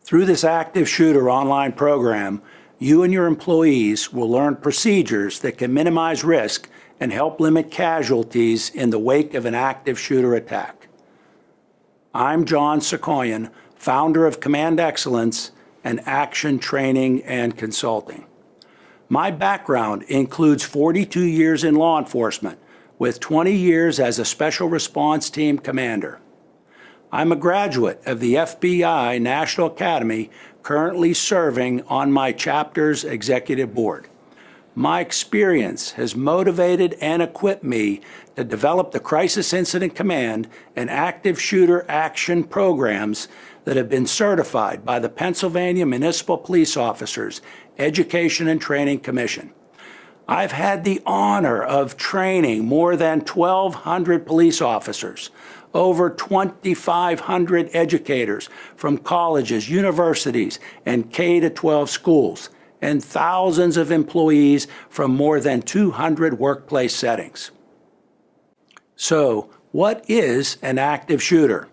Through this active shooter online program, you and your employees will learn procedures that can minimize risk and help limit casualties in the wake of an active shooter attack. I'm John Sikoyan, founder of Command Excellence and Action Training and Consulting. My background includes 42 years in law enforcement, with 20 years as a Special Response Team commander. I'm a graduate of the FBI National Academy, currently serving on my chapter's executive board. My experience has motivated and equipped me to develop the Crisis Incident Command and Active Shooter Action programs that have been certified by the Pennsylvania Municipal Police Officers Education and Training Commission. I've had the honor of training more than 1,200 police officers, over 2,500 educators from colleges, universities, and K-12 schools, and thousands of employees from more than 200 workplace settings. So, what is an active shooter?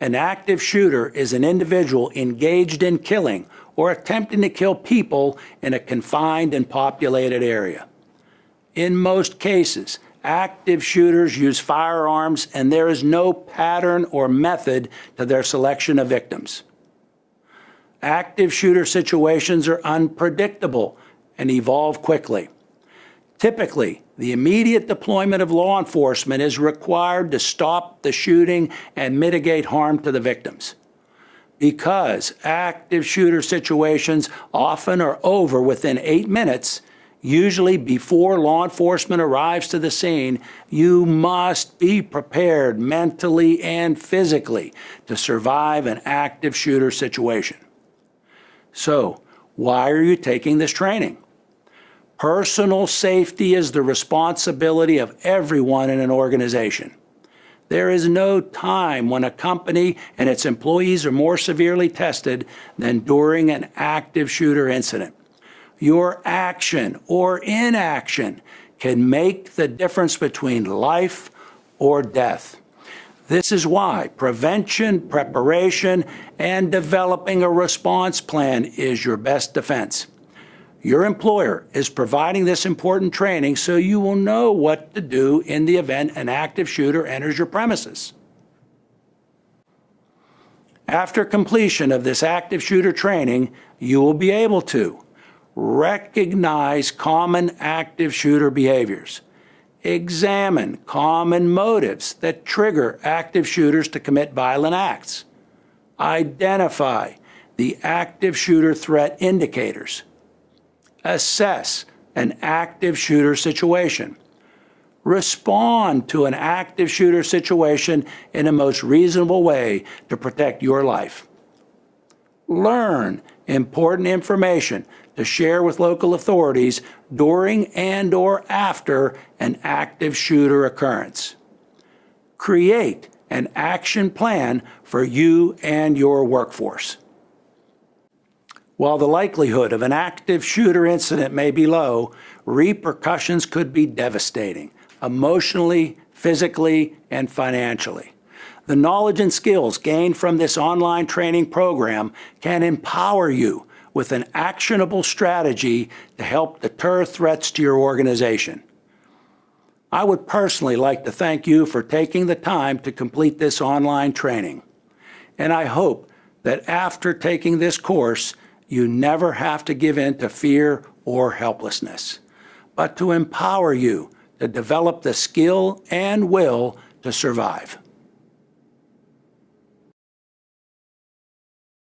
An active shooter is an individual engaged in killing or attempting to kill people in a confined and populated area. In most cases, active shooters use firearms, and there is no pattern or method to their selection of victims. Active shooter situations are unpredictable and evolve quickly. Typically, the immediate deployment of law enforcement is required to stop the shooting and mitigate harm to the victims. Because active shooter situations often are over within 8 minutes, usually before law enforcement arrives to the scene, you must be prepared mentally and physically to survive an active shooter situation. So, why are you taking this training? Personal safety is the responsibility of everyone in an organization. There is no time when a company and its employees are more severely tested than during an active shooter incident. Your action or inaction can make the difference between life or death. This is why prevention, preparation, and developing a response plan is your best defense. Your employer is providing this important training so you will know what to do in the event an active shooter enters your premises. After completion of this active shooter training, you will be able to recognize common active shooter behaviors, examine common motives that trigger active shooters to commit violent acts, identify the active shooter threat indicators, assess an active shooter situation, respond to an active shooter situation in the most reasonable way to protect your life, learn important information to share with local authorities during and/or after an active shooter occurrence. Create an action plan for you and your workforce. While the likelihood of an active shooter incident may be low, repercussions could be devastating, emotionally, physically, and financially. The knowledge and skills gained from this online training program can empower you with an actionable strategy to help deter threats to your organization. I would personally like to thank you for taking the time to complete this online training. And I hope that after taking this course, you never have to give in to fear or helplessness, but to empower you to develop the skill and will to survive.